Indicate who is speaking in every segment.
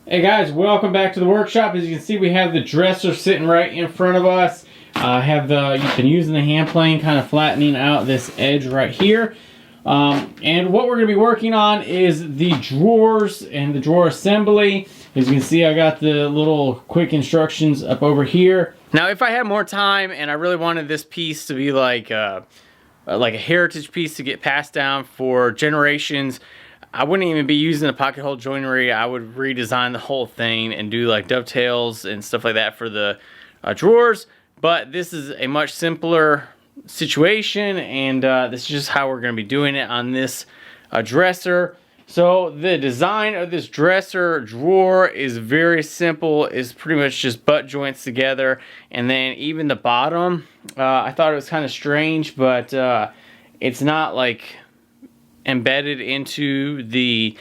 Speaker 1: Hey guys, welcome back to the workshop. As you can see, we have the dresser sitting right in front of us. You've been using the hand plane, kind of flattening out this edge right here. And what we're going to be working on is the drawers and the drawer assembly. As you can see, I got the little quick instructions up over here. Now, if I had more time and I really wanted this piece to be like a heritage piece to get passed down for generations, I wouldn't even be using the pocket hole joinery. I would redesign the whole thing and do like dovetails and stuff like that for the drawers. But this is a much simpler situation, and this is just how we're going to be doing it on this dresser. So the design of this dresser drawer is very simple. It's pretty much just butt joints together, and then even the bottom, I thought it was kind of strange, but it's not like embedded into the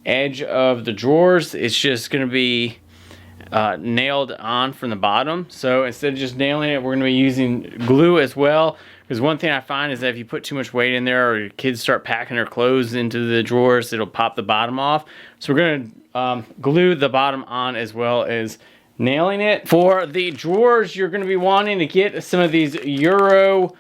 Speaker 1: edge of the drawers. It's just going to be nailed on from the bottom. So instead of just nailing it, we're going to be using glue as well, because one thing I find is that if you put too much weight in there or your kids start packing their clothes into the drawers, it'll pop the bottom off. So we're going to glue the bottom on as well as nailing it. For the drawers, you're going to be wanting to get some of these Euro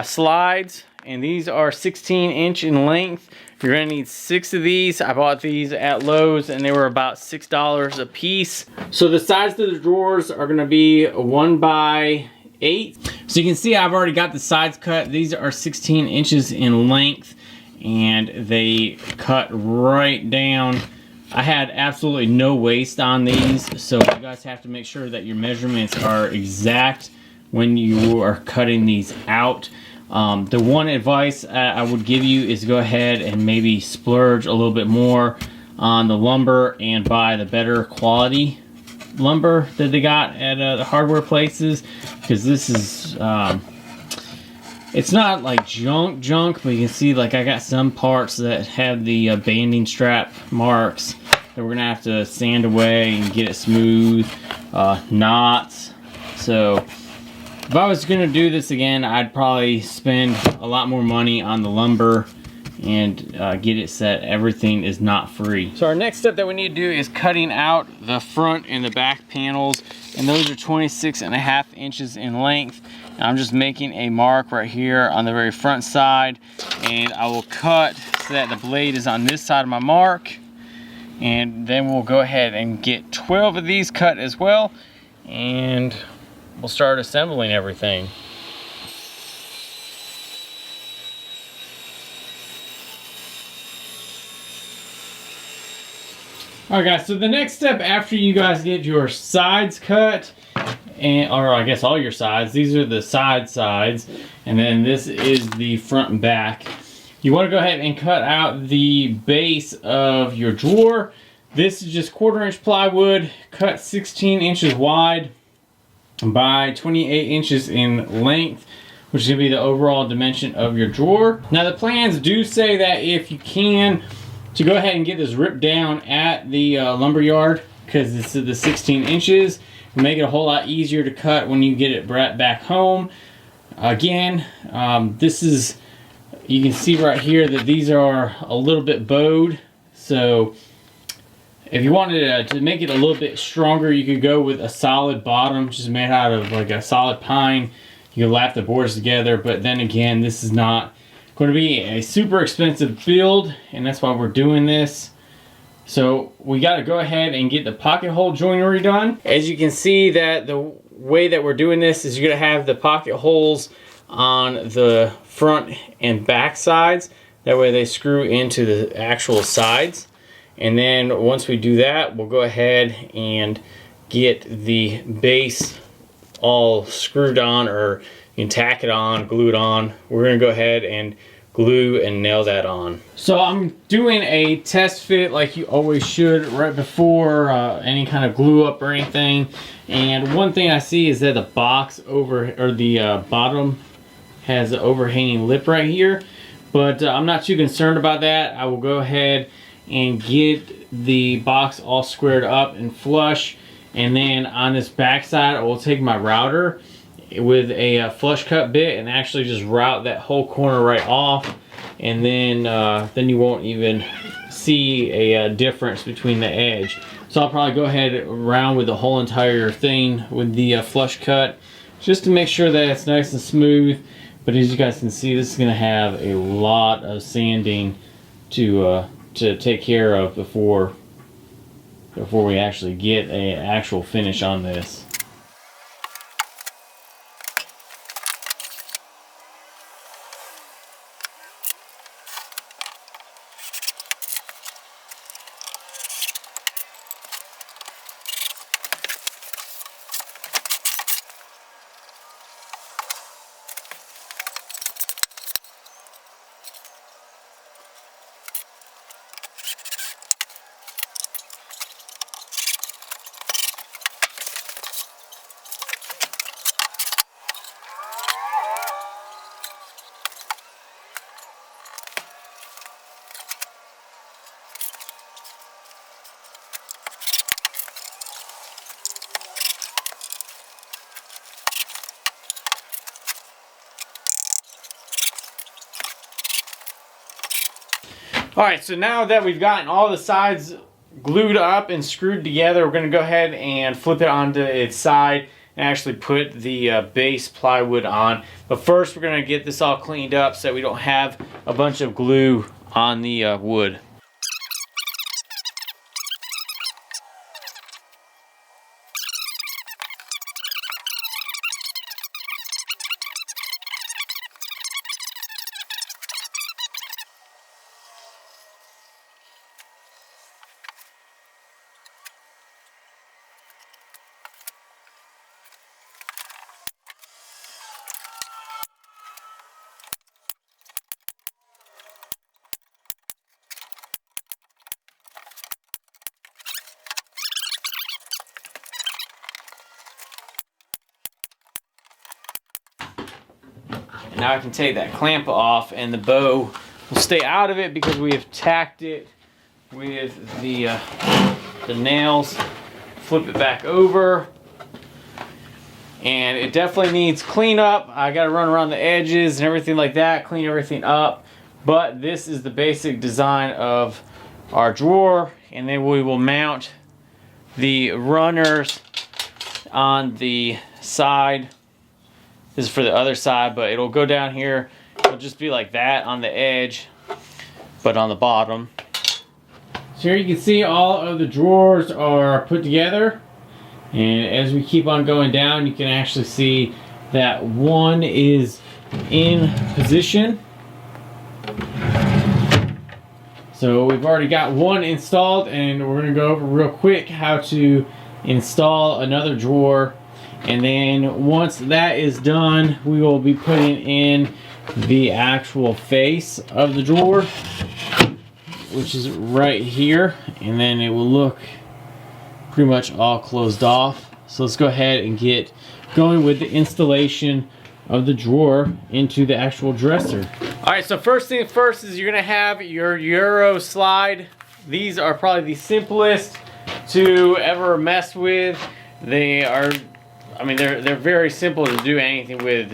Speaker 1: slides, and these are 16-inch in length. You're going to need 6 of these. I bought these at Lowe's and they were about $6 a piece. So the size of the drawers are going to be 1 by 8. So you can see I've already got the sides cut. These are 16 inches in length and they cut right down. I had absolutely no waste on these, so you guys have to make sure that your measurements are exact when you are cutting these out. The one advice I would give you is go ahead and maybe splurge a little bit more on the lumber and buy the better quality lumber that they got at the hardware places, because this is it's not like junk, but you can see like I got some parts that have the banding strap marks that we're gonna have to sand away and get it smooth, knots. So if I was gonna do this again, I'd probably spend a lot more money on the lumber and get it set. Everything is not free. So our next step that we need to do is cutting out the front and the back panels, and those are 26.5 inches in length. And I'm just making a mark right here on the very front side, and I will cut so that the blade is on this side of my mark, and then we'll go ahead and get 12 of these cut as well, and we'll start assembling everything. Alright guys, so the next step after you guys get your sides cut, or I guess all your sides, these are the sides, and then this is the front and back. You want to go ahead and cut out the base of your drawer. This is just 1/4-inch plywood, cut 16 inches wide by 28 inches in length, which is going to be the overall dimension of your drawer. Now the plans do say that if you can, to go ahead and get this ripped down at the lumber yard, because this is the 16 inches, it'll make it a whole lot easier to cut when you get it brought back home. Again, this is, you can see right here that these are a little bit bowed, so if you wanted to make it a little bit stronger, you could go with a solid bottom, just made out of like a solid pine. You can lap the boards together, but then again, this is not going to be a super expensive build, and that's why we're doing this. So we got to go ahead and get the pocket hole joinery done. As you can see, that the way that we're doing this is you're going to have the pocket holes on the front and back sides. That way they screw into the actual sides. And then once we do that, we'll go ahead and get the base all screwed on, or you can tack it on, glue it on. We're going to go ahead and glue and nail that on. So I'm doing a test fit like you always should right before any kind of glue up or anything. And one thing I see is that the box the bottom has an overhanging lip right here, but I'm not too concerned about that. I will go ahead and get the box all squared up and flush, and then on this back side I will take my router with a flush cut bit and actually just route that whole corner right off, and then you won't even see a difference between the edge. So I'll probably go ahead around with the whole entire thing with the flush cut, just to make sure that it's nice and smooth. But as you guys can see, this is going to have a lot of sanding to take care of before we actually get an actual finish on this. Alright, so now that we've gotten all the sides glued up and screwed together, we're going to go ahead and flip it onto its side and actually put the base plywood on. But first we're going to get this all cleaned up so that we don't have a bunch of glue on the wood. And now I can take that clamp off and the bow will stay out of it because we have tacked it with the nails. Flip it back over. And it definitely needs cleanup. I gotta run around the edges and everything like that, clean everything up. But this is the basic design of our drawer. And then we will mount the runners on the side. This is for the other side, but it'll go down here. It'll just be like that on the edge, but on the bottom. So here you can see all of the drawers are put together. And as we keep on going down, you can actually see that one is in position. So we've already got one installed, and we're gonna go over real quick how to install another drawer. And then once that is done, we will be putting in the actual face of the drawer, which is right here. And then it will look pretty much all closed off. So let's go ahead and get going with the installation of the drawer into the actual dresser. All right, so first thing first is you're gonna have your Euro slide. These are probably the simplest to ever mess with. They are, I mean, they're very simple to do anything with.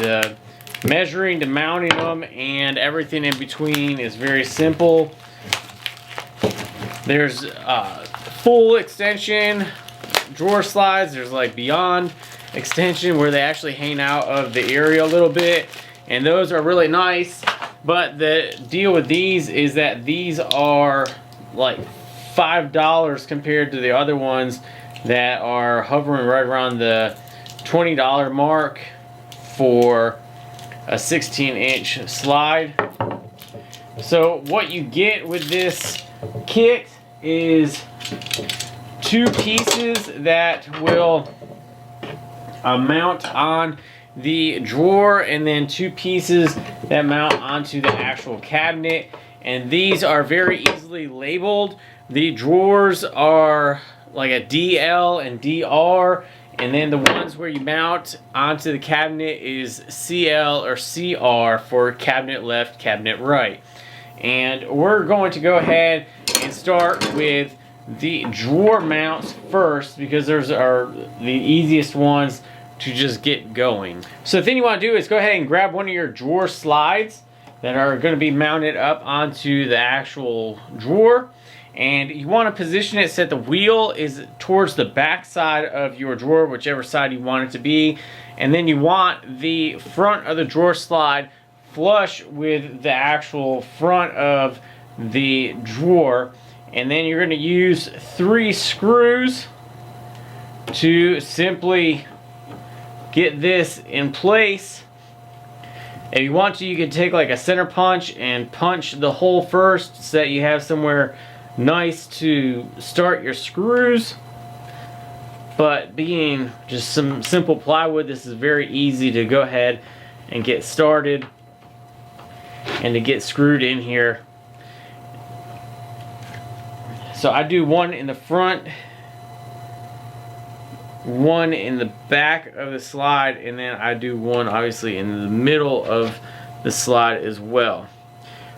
Speaker 1: Measuring to mounting them and everything in between is very simple. There's full extension drawer slides. There's like beyond extension where they actually hang out of the area a little bit, and those are really nice. But the deal with these is that these are like $5 compared to the other ones that are hovering right around the $20 mark for a 16-inch slide. So what you get with this kit is two pieces that will mount on the drawer, and then two pieces that mount onto the actual cabinet. And these are very easily labeled. The drawers are like a DL and DR, and then the ones where you mount onto the cabinet is CL or CR for cabinet left, cabinet right. And we're going to go ahead and start with the drawer mounts first, because those are the easiest ones to just get going. So the thing you want to do is go ahead and grab one of your drawer slides, that are going to be mounted up onto the actual drawer. And you want to position it so that the wheel is towards the back side of your drawer, whichever side you want it to be. And then you want the front of the drawer slide flush with the actual front of the drawer. And then you're going to use 3 screws to simply get this in place. If you want to, you can take like a center punch and punch the hole first so that you have somewhere nice to start your screws. But being just some simple plywood, this is very easy to go ahead and get started and to get screwed in here. So I do one in the front, one in the back of the slide, and then I do one obviously in the middle of the slide as well.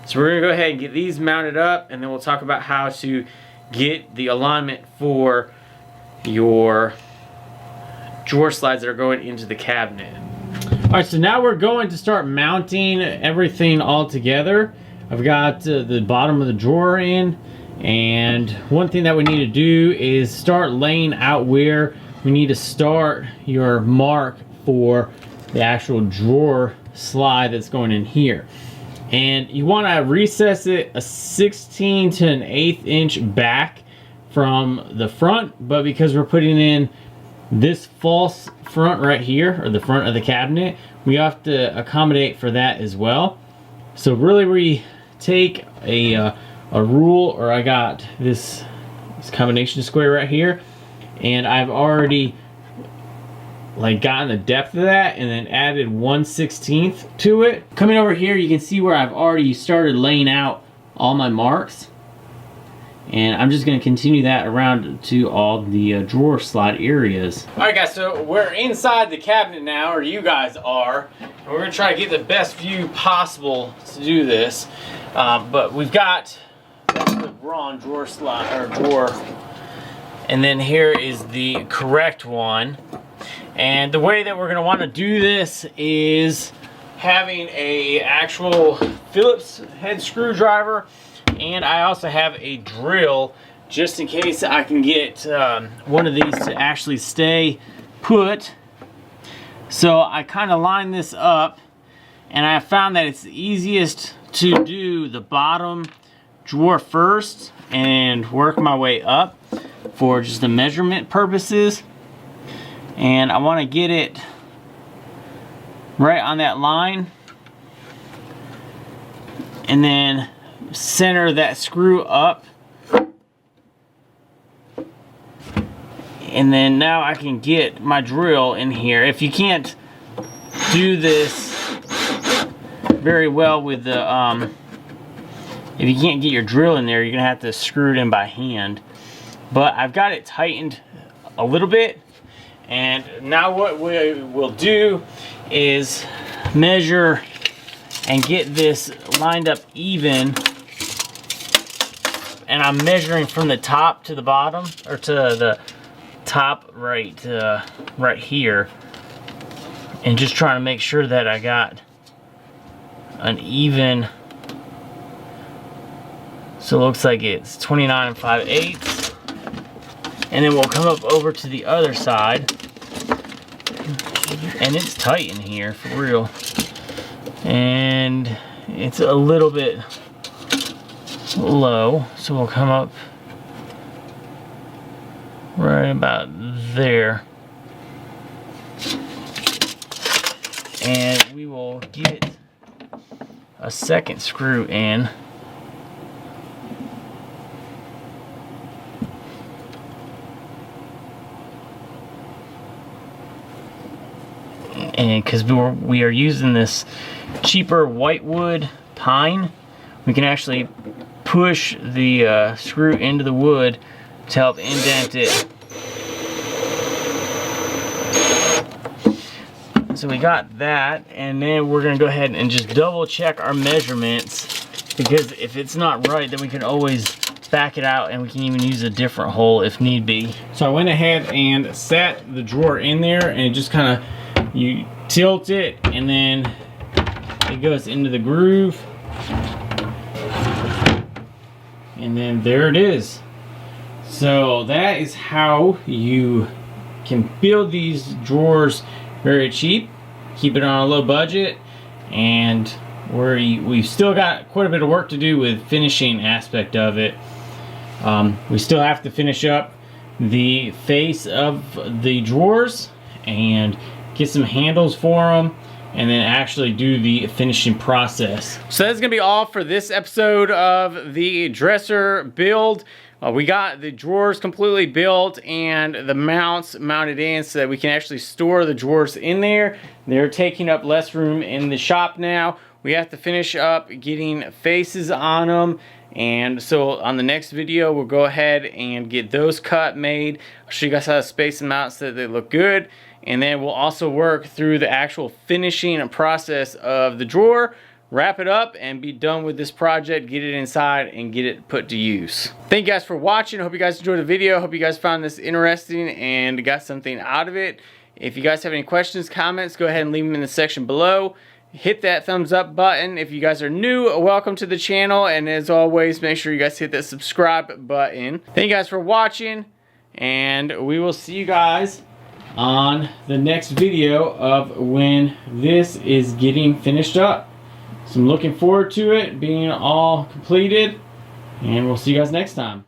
Speaker 1: So we're going to go ahead and get these mounted up, and then we'll talk about how to get the alignment for your drawer slides that are going into the cabinet. Alright, so now we're going to start mounting everything all together. I've got the bottom of the drawer in, and one thing that we need to do is start laying out where we need to start your mark for the actual drawer slide that's going in here. And you want to recess it a 16 to an 1/8 inch back from the front, but because we're putting in this false front right here, or the front of the cabinet, we have to accommodate for that as well. So really we take a rule, or I got this combination square right here, and I've already like gotten the depth of that and then added 1/16 to it. Coming over here, you can see where I've already started laying out all my marks, and I'm just going to continue that around to all the drawer slide areas. Alright guys, so we're inside the cabinet now, or you guys are, and we're going to try to get the best view possible to do this. But we've got the wrong drawer slide, or drawer, and then here is the correct one. And the way that we're going to want to do this is having a actual Phillips head screwdriver, and I also have a drill just in case I can get one of these to actually stay put. So I kind of line this up, and I found that it's the easiest to do the bottom drawer first and work my way up for just the measurement purposes. And I want to get it right on that line, and then center that screw up, and then now I can get my drill in here. If you can't do this very well with the if you can't get your drill in there, you're gonna have to screw it in by hand. But I've got it tightened a little bit. And now what we will do is measure and get this lined up even. And I'm measuring from the top to the bottom, or to the top right here. And just trying to make sure that I got an even. So it looks like it's 29 5/8. And then we'll come up over to the other side, and it's tight in here for real, and it's a little bit low, so we'll come up right about there, and we will get a second screw in. And because we are using this cheaper whitewood pine, we can actually push the screw into the wood to help indent it. So we got that, and then we're going to go ahead and just double check our measurements, because if it's not right, then we can always back it out, and we can even use a different hole if need be. So I went ahead and set the drawer in there, and it just kind of, you tilt it, and then it goes into the groove. and then there it is. So that is how you can build these drawers very cheap, keep it on a low budget, and we've still got quite a bit of work to do with finishing aspect of it. We still have to finish up the face of the drawers and get some handles for them, and then actually do the finishing process. So that's gonna be all for this episode of the dresser build. We got the drawers completely built and the mounts mounted in so that we can actually store the drawers in there. They're taking up less room in the shop now. We have to finish up getting faces on them, and so on the next video we'll go ahead and get those cut made. I'll show you guys how to space them out so that they look good, and then we'll also work through the actual finishing process of the drawer, wrap it up, and be done with this project, get it inside and get it put to use. Thank you guys for watching. I hope you guys enjoyed the video. I hope you guys found this interesting and got something out of it. If you guys have any questions, comments, go ahead and leave them in the section below. Hit that thumbs up button. If you guys are new, welcome to the channel, and as always, make sure you guys hit that subscribe button. Thank you guys for watching, and we will see you guys on the next video of when this is getting finished up. So I'm looking forward to it being all completed, and we'll see you guys next time.